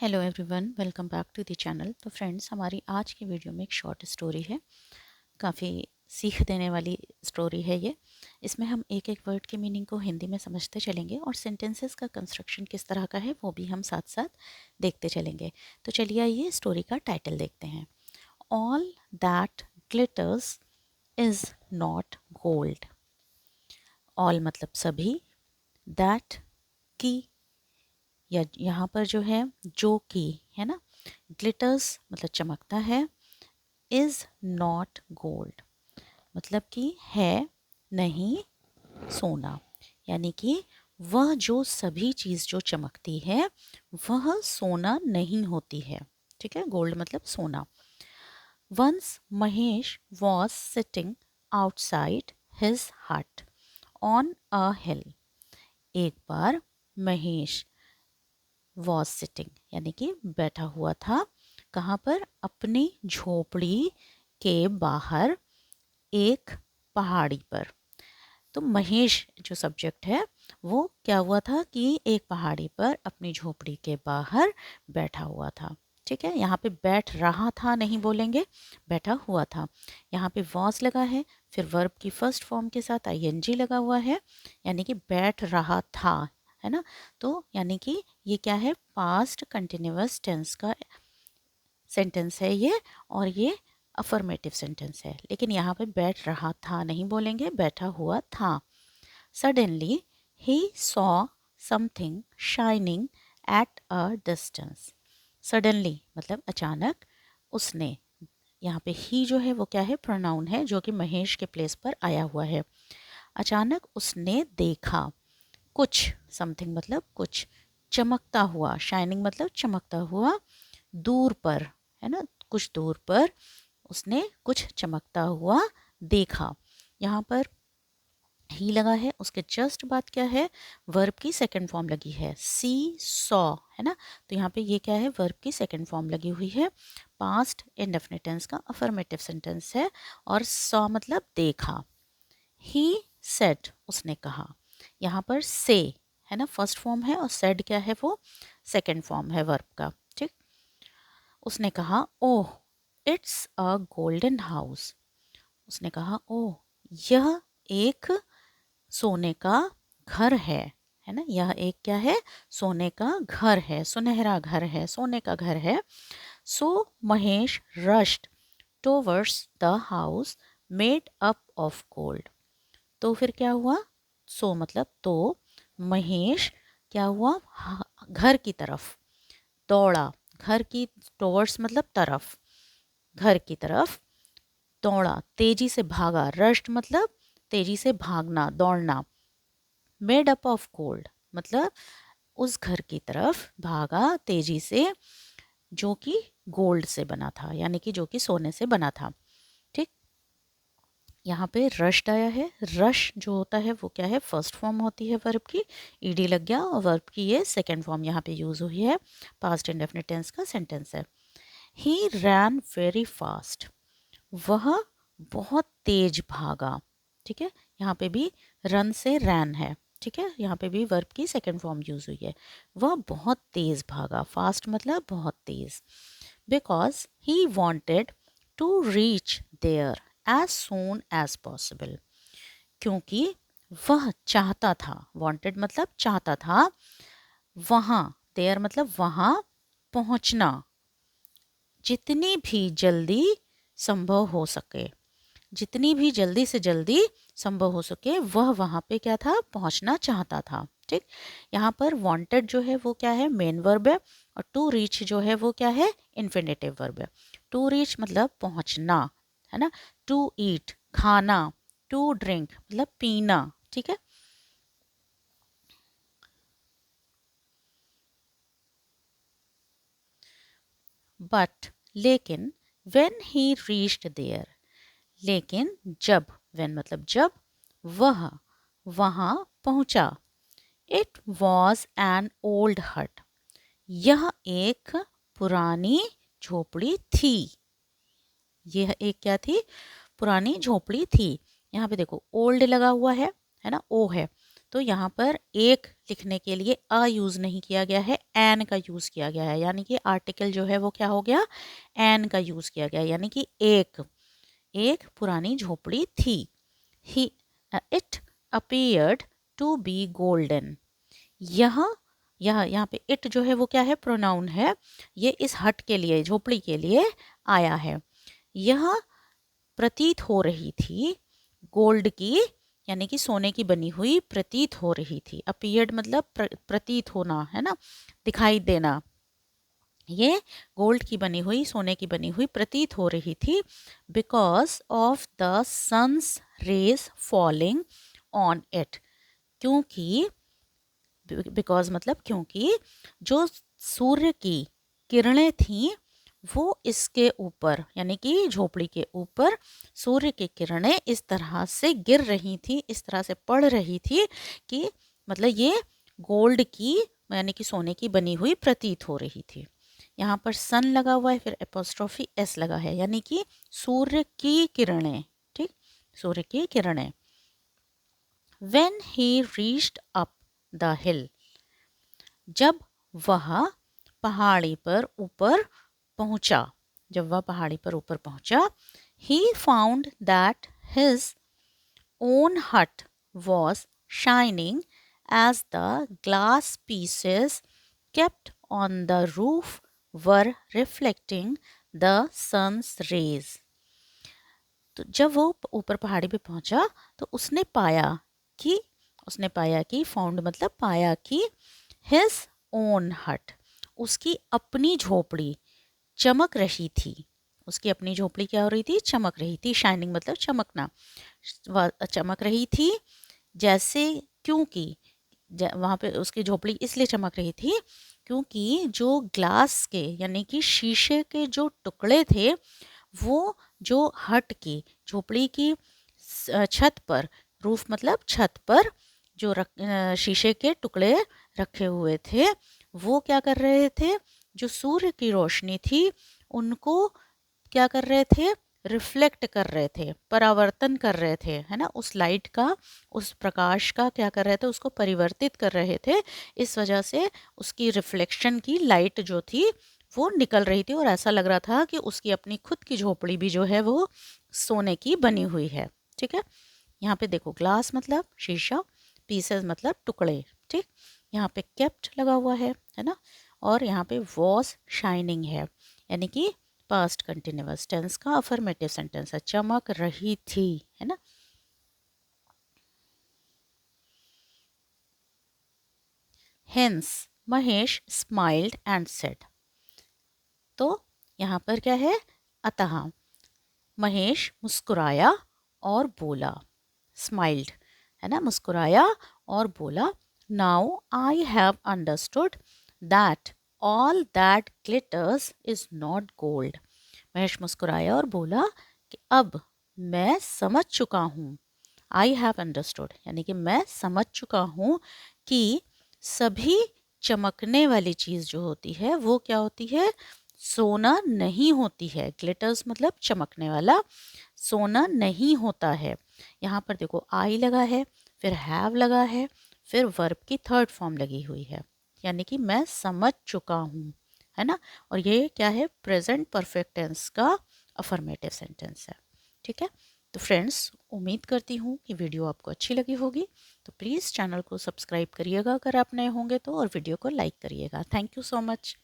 Hello everyone, welcome back to the channel. तो friends, हमारी आज की वीडियो में एक शॉर्ट स्टोरी है। काफ़ी सीख देने वाली स्टोरी है ये। इसमें हम एक एक वर्ड के मीनिंग को हिंदी में समझते चलेंगे और सेंटेंसेस का कंस्ट्रक्शन किस तरह का है वो भी हम साथ साथ देखते चलेंगे। तो चलिए आइए स्टोरी का टाइटल देखते हैं। All that glitters is not gold. All मतलब सभी, दैट की या यहाँ पर जो है जो की है ना, ग्लिटर्स मतलब चमकता है, इज़ नॉट गोल्ड मतलब कि है नहीं सोना, यानी कि वह जो सभी चीज़ जो चमकती है वह सोना नहीं होती है। ठीक है, गोल्ड मतलब सोना। Once Mahesh was sitting outside his hut on a hill. एक बार महेश वॉज सिटिंग यानी कि बैठा हुआ था, कहाँ पर? अपनी झोपड़ी के बाहर एक पहाड़ी पर। तो महेश जो सब्जेक्ट है वो क्या हुआ था कि एक पहाड़ी पर अपनी झोपड़ी के बाहर बैठा हुआ था। ठीक है, यहाँ पे बैठ रहा था नहीं बोलेंगे, बैठा हुआ था। यहाँ पे वॉज लगा है, फिर वर्ब की फर्स्ट फॉर्म के साथ आईएनजी लगा हुआ है, यानी कि बैठ रहा था, है ना। तो यानी कि ये क्या है? पास्ट कंटिन्यूअस टेंस का सेंटेंस है ये, और ये अफर्मेटिव सेंटेंस है। लेकिन यहाँ पे बैठ रहा था नहीं बोलेंगे, बैठा हुआ था। Suddenly he saw something shining at a distance. Suddenly मतलब अचानक, उसने, यहाँ पे ही जो है वो क्या है? प्रोनाउन है जो कि महेश के प्लेस पर आया हुआ है। अचानक उसने देखा कुछ, समथिंग मतलब कुछ, चमकता हुआ, शाइनिंग मतलब चमकता हुआ, दूर पर, है ना, कुछ दूर पर उसने कुछ चमकता हुआ देखा। यहाँ पर ही लगा है, उसके जस्ट बाद क्या है? वर्ब की सेकंड फॉर्म लगी है, सी सॉ, है ना। तो यहाँ पे ये क्या है? वर्ब की सेकंड फॉर्म लगी हुई है, पास्ट इंडेफिनिट टेंस का अफर्मेटिव सेंटेंस है, और सॉ मतलब देखा। ही सेड उसने कहा, यहाँ पर से है ना फर्स्ट फॉर्म है, और सेड क्या है? वो सेकंड फॉर्म है वर्ब का। ठीक, उसने कहा, oh it's a golden house. उसने कहा, ओह यह एक सोने का घर है ना, यह एक क्या है? सोने का घर है, सुनहरा घर है, सोने का घर है। So Mahesh rushed towards the house made up of gold. तो फिर क्या हुआ? सो मतलब तो, महेश क्या हुआ? घर की तरफ दौड़ा, घर की, टूवर्ड्स मतलब तरफ, घर की तरफ दौड़ा, तेजी से भागा। रश्ड मतलब तेजी से भागना, दौड़ना। मेड अप ऑफ गोल्ड मतलब उस घर की तरफ भागा तेजी से जो कि गोल्ड से बना था, यानी कि जो कि सोने से बना था। ठीक, यहाँ पे रश्ड आया है। रश जो होता है वो क्या है? फर्स्ट फॉर्म होती है वर्ब की, ईडी लग गया, और वर्ब की ये सेकंड फॉर्म यहाँ पे यूज हुई है, पास्ट इंडेफिनिट टेंस का सेंटेंस है। ही रैन वेरी फास्ट, वह बहुत तेज भागा। ठीक है, यहाँ पे भी रन से रैन है। ठीक है, यहाँ पे भी वर्ब की सेकंड फॉर्म यूज हुई है। वह बहुत तेज भागा, फास्ट मतलब बहुत तेज। Because he wanted to reach there as soon as possible, क्योंकि वह चाहता था, वॉन्टेड मतलब चाहता था, वहाँ, देयर मतलब वहाँ पहुँचना, जितनी भी जल्दी संभव हो सके, जितनी भी जल्दी से जल्दी संभव हो सके वह वहाँ पे क्या था? पहुँचना चाहता था। ठीक, यहाँ पर वांटेड जो है वो क्या है? मेन वर्ब है, और टू रीच जो है वो क्या है? इन्फिनेटिव वर्ब है। टू रीच मतलब पहुँचना, है ना। टू ईट खाना, टू ड्रिंक मतलब पीना। ठीक है, बट लेकिन, वेन ही रीच्ड देयर, लेकिन जब, वेन मतलब जब, वह वहाँ पहुँचा। इट वॉज एन ओल्ड हट, यह एक पुरानी झोपड़ी थी। यह एक क्या थी? पुरानी झोपड़ी थी। यहाँ पे देखो ओल्ड लगा हुआ है ना, ओ है, तो यहाँ पर एक लिखने के लिए अ यूज़ नहीं किया गया है, एन का यूज़ किया गया है, यानी कि आर्टिकल जो है वो क्या हो गया, एन का यूज़ किया गया, यानी कि एक पुरानी झोपड़ी थी। He it appeared to be golden. यहाँ पे इट जो है वो क्या है, प्रोनाउन है, ये इस हट के लिए, झोपड़ी के लिए आया है। यह प्रतीत हो रही थी, गोल्ड की यानी कि सोने की बनी हुई प्रतीत हो रही थी। अपीयर्ड मतलब प्रतीत होना, है ना, दिखाई देना। ये गोल्ड की बनी हुई, सोने की बनी हुई प्रतीत हो रही थी, because of the sun's rays falling on it. क्योंकि, बिकॉज मतलब क्योंकि, जो सूर्य की किरणें थीं वो इसके ऊपर यानी कि झोपड़ी के ऊपर सूर्य की किरणें इस तरह से गिर रही थी, इस तरह से पड़ रही थी कि मतलब ये गोल्ड की यानी कि सोने की बनी हुई प्रतीत हो रही थी। यहाँ पर सन लगा हुआ है, फिर एपोस्ट्रोफी एस लगा है, यानी कि सूर्य की किरणें, ठीक, सूर्य की किरणें। When he reached up the hill, जब वह पहाड़ी पर ऊपर पहुंचा, जब वह पहाड़ी पर ऊपर पहुंचा, he found that his own hut was shining as the glass pieces kept on the roof were reflecting the sun's rays. तो जब वो ऊपर पहाड़ी पे पहुंचा तो उसने पाया कि फाउंड मतलब पाया कि हिज ओन हट, उसकी अपनी झोपड़ी चमक रही थी। उसकी अपनी झोपड़ी क्या हो रही थी, चमक रही थी। शाइनिंग मतलब चमकना, चमक रही थी जैसे, क्योंकि वहाँ पे उसकी झोपड़ी इसलिए चमक रही थी क्योंकि जो ग्लास के यानी कि शीशे के जो टुकड़े थे वो जो हट की झोपड़ी की छत पर, रूफ मतलब छत पर जो शीशे के टुकड़े रखे हुए थे वो क्या कर रहे थे, जो सूर्य की रोशनी थी उनको क्या कर रहे थे, रिफ्लेक्ट कर रहे थे, परावर्तन कर रहे थे, है ना, उस लाइट का, उस प्रकाश का क्या कर रहे थे, उसको परिवर्तित कर रहे थे। इस वजह से उसकी रिफ्लेक्शन की लाइट जो थी वो निकल रही थी और ऐसा लग रहा था कि उसकी अपनी खुद की झोपड़ी भी जो है वो सोने की बनी हुई है। ठीक है, यहाँ पे देखो ग्लास मतलब शीशा, पीसेस मतलब टुकड़े, ठीक, यहाँ पे केप्ट लगा हुआ है ना, और यहाँ पे वॉज शाइनिंग है, यानी कि पास्ट कंटिन्यूअस टेंस का अफर्मेटिव सेंटेंस है, चमक रही थी, है ना। Hence Mahesh smiled and said, तो यहाँ पर क्या है, अतः महेश मुस्कुराया और बोला, स्माइल्ड है ना, मुस्कुराया और बोला, now I have understood that all that glitters is not gold. Mahesh मुस्कुराया और बोला कि अब मैं समझ चुका हूँ, आई हैव अंडरस्टूड यानी कि मैं समझ चुका हूँ कि सभी चमकने वाली चीज़ जो होती है वो क्या होती है, सोना नहीं होती है। ग्लिटर्स मतलब चमकने वाला, सोना नहीं होता है। यहाँ पर देखो आई लगा है, फिर हैव लगा है, फिर वर्ब की थर्ड फॉर्म लगी हुई है, यानी कि मैं समझ चुका हूँ, है ना। और ये क्या है, प्रेजेंट परफेक्ट टेंस का अफर्मेटिव सेंटेंस है। ठीक है, तो फ्रेंड्स उम्मीद करती हूँ कि वीडियो आपको अच्छी लगी होगी, तो प्लीज़ चैनल को सब्सक्राइब करिएगा अगर आप नए होंगे तो, और वीडियो को लाइक करिएगा। Thank you so much.